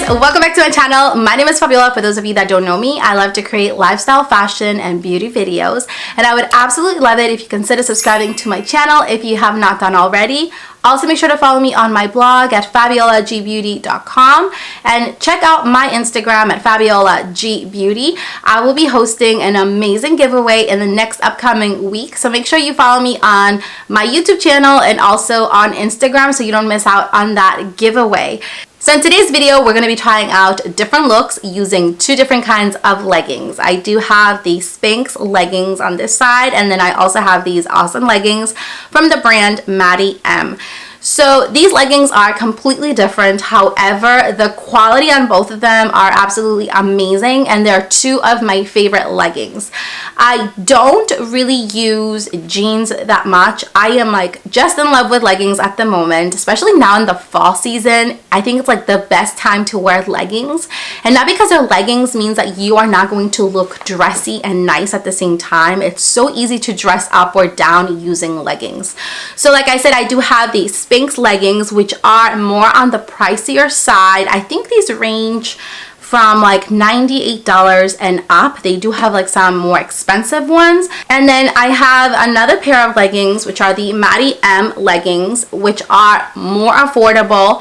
welcome back to my channel. My name is Fabiola. For those of you that don't know me, I love to create lifestyle, fashion, and beauty videos, and I would absolutely love it if you consider subscribing to my channel if you have not done already. Also, make sure to follow me on my blog at FABIOLAGBEAUTY.com and check out my Instagram at FABIOLAGBEAUTY. I will be hosting an amazing giveaway in the next upcoming week, so make sure you follow me on my YouTube channel and also on Instagram so you don't miss out on that giveaway. So in today's video, we're going to be trying out different looks using two different kinds of leggings. I do have the Spanx leggings on this side, and then I also have these awesome leggings from the brand Matty M. So these leggings are completely different. However, the quality on both of them are absolutely amazing, and they're two of my favorite leggings. I don't really use jeans that much. I am like just in love with leggings at the moment, especially now in the fall season. I think it's like the best time to wear leggings, and not because they're leggings means that you are not going to look dressy and nice at the same time. It's so easy to dress up or down using leggings. So like I said, I do have the Spanx leggings, which are more on the pricier side. I think these range from like $98 and up. They do have like some more expensive ones. And then I have another pair of leggings, which are the Matty M leggings, which are more affordable,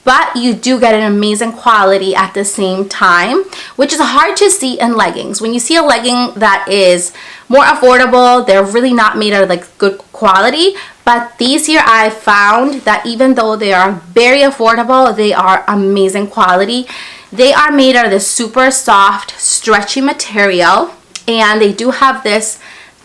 but you do get an amazing quality at the same time, which is hard to see in leggings. When you see a legging that is more affordable, they're really not made of like good quality. But these here, I found that even though they are very affordable, they are amazing quality. They are made out of this super soft, stretchy material, and they do have this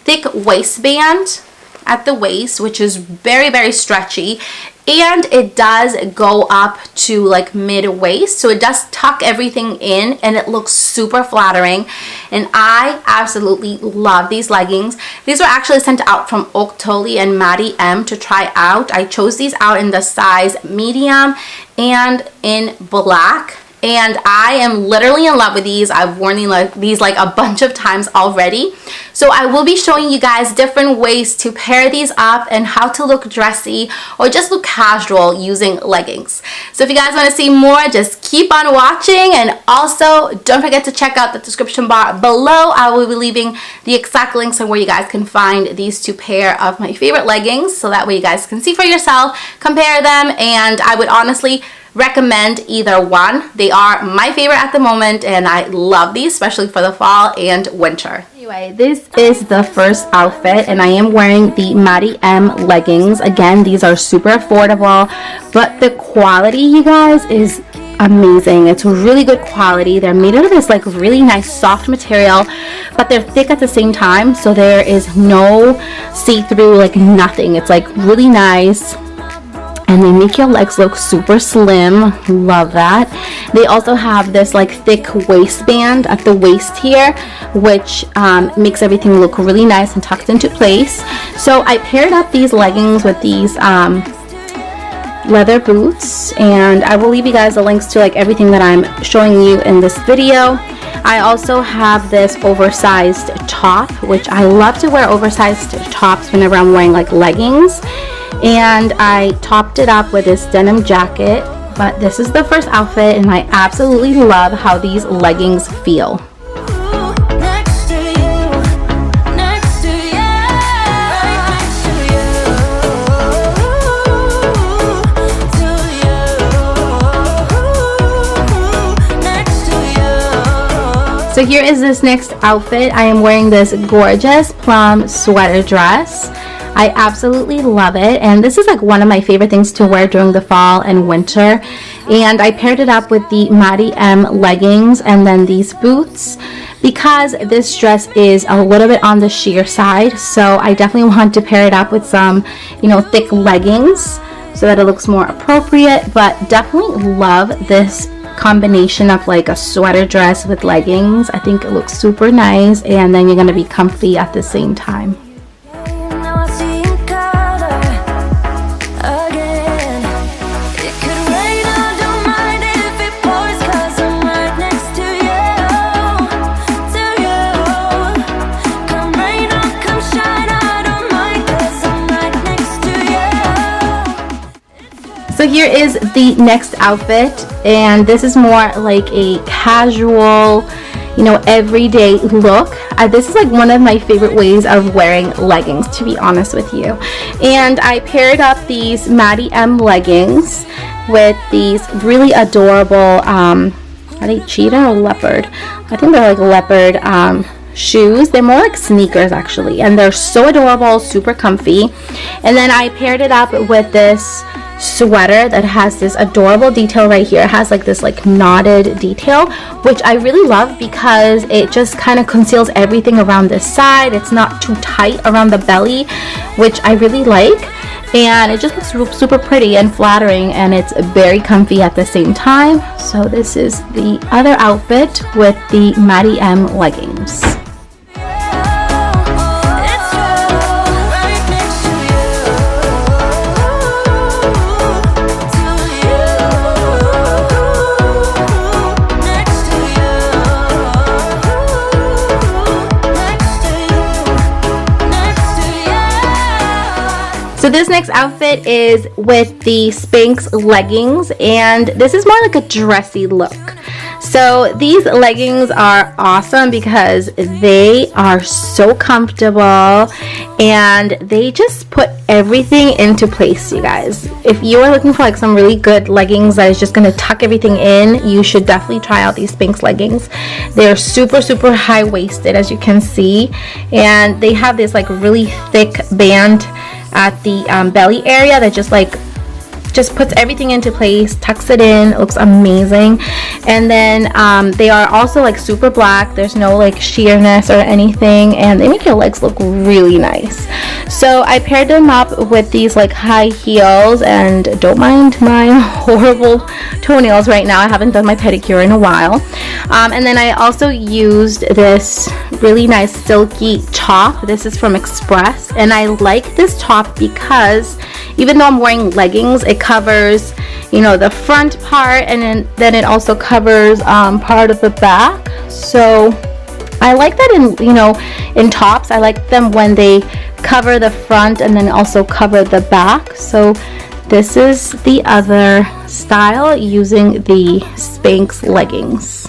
thick waistband at the waist, which is very, very stretchy, and it does go up to like mid-waist, so it does tuck everything in, and it looks super flattering. And I absolutely love these leggings. These were actually sent out from Octoly and Matty M to try out. I chose these out in the size medium and in black, and I am literally in love with these. I've worn these like a bunch of times already. So I will be showing you guys different ways to pair these up and how to look dressy or just look casual using leggings. So if you guys want to see more, just keep on watching, and also don't forget to check out the description bar below. I will be leaving the exact links on where you guys can find these two pair of my favorite leggings, so that way you guys can see for yourself, compare them, and I would honestly recommend either one. They are my favorite at the moment, and I love these, especially for the fall and winter. Anyway, this is the first outfit, and I am wearing the Matty M leggings. Again, these are super affordable, but the quality, you guys, is amazing. It's really good quality. They're made out of this like really nice soft material, but they're thick at the same time, so there is no see-through, like nothing. It's like really nice, and they make your legs look super slim. Love that. They also have this like thick waistband at the waist here, which makes everything look really nice and tucked into place. So I paired up these leggings with these leather boots, and I will leave you guys the links to like everything that I'm showing you in this video. I also have this oversized top, which I love to wear oversized tops whenever I'm wearing like leggings. And I topped it up with this denim jacket, but this is the first outfit, and I absolutely love how these leggings feel. So here is this next outfit. I am wearing this gorgeous plum sweater dress. I absolutely love it, and this is like one of my favorite things to wear during the fall and winter. And I paired it up with the Matty M leggings and then these boots, because this dress is a little bit on the sheer side, so I definitely want to pair it up with some, you know, thick leggings so that it looks more appropriate. But definitely love this combination of like a sweater dress with leggings. I think it looks super nice, and then you're going to be comfy at the same time. So here is the next outfit, and this is more like a casual, you know, everyday look. This is like one of my favorite ways of wearing leggings, to be honest with you. And I paired up these Matty M leggings with these really adorable, are they cheetah or leopard? I think they're like leopard shoes. They're more like sneakers actually, and they're so adorable, super comfy. And then I paired it up with this sweater that has this adorable detail right here. It has like this like knotted detail, which I really love because it just kind of conceals everything around this side. It's not too tight around the belly, which I really like, and it just looks super pretty and flattering, and it's very comfy at the same time. So this is the other outfit with the Matty M leggings. So this next outfit is with the Spanx leggings, and this is more like a dressy look. So these leggings are awesome because they are so comfortable and they just put everything into place, you guys. If you are looking for like some really good leggings that is just going to tuck everything in, you should definitely try out these Spanx leggings. They're super high-waisted, as you can see, and they have this like really thick band at the belly area that just puts everything into place, tucks it in. It looks amazing. And then they are also like super black. There's no like sheerness or anything, and they make your legs look really nice. So I paired them up with these like high heels, and don't mind my horrible toenails right now. I haven't done my pedicure in a while. And then I also used this really nice silky top. This is from Express, and I like this top because even though I'm wearing leggings, it covers, you know, the front part, and then it also covers part of the back. So I like that in, you know, in tops. I like them when they cover the front and then also cover the back. So this is the other style using the Spanx leggings.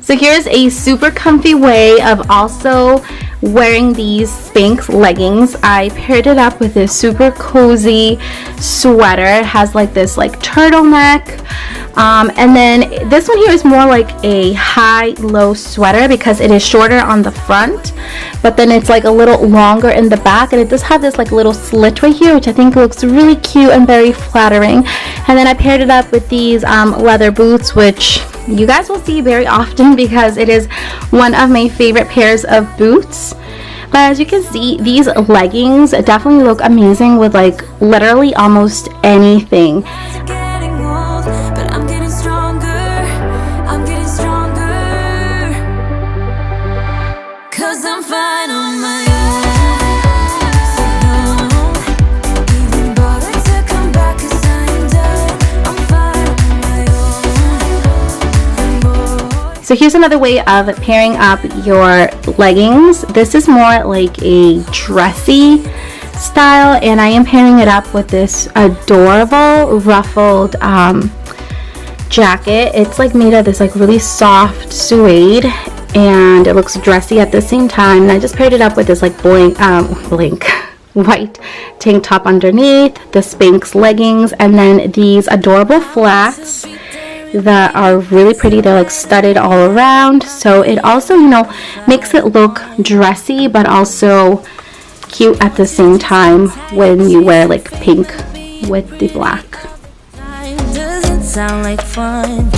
So here's a super comfy way of also wearing these Spanx leggings. I paired it up with this super cozy sweater. It has like this like turtleneck, and then this one here is more like a high-low sweater because it is shorter on the front, but then it's like a little longer in the back, and it does have this like little slit right here, which I think looks really cute and very flattering. And then I paired it up with these leather boots, which you guys will see very often because it is one of my favorite pairs of boots. But as you can see, these leggings definitely look amazing with like literally almost anything. So here's another way of pairing up your leggings. This is more like a dressy style, and I am pairing it up with this adorable ruffled jacket. It's like made of this like really soft suede, and it looks dressy at the same time. And I just paired it up with this like white tank top underneath, the Spanx leggings, and then these adorable flats that are really pretty. They're like studded all around, so it also, you know, makes it look dressy but also cute at the same time when you wear like pink with the black. Doesn't sound like fun.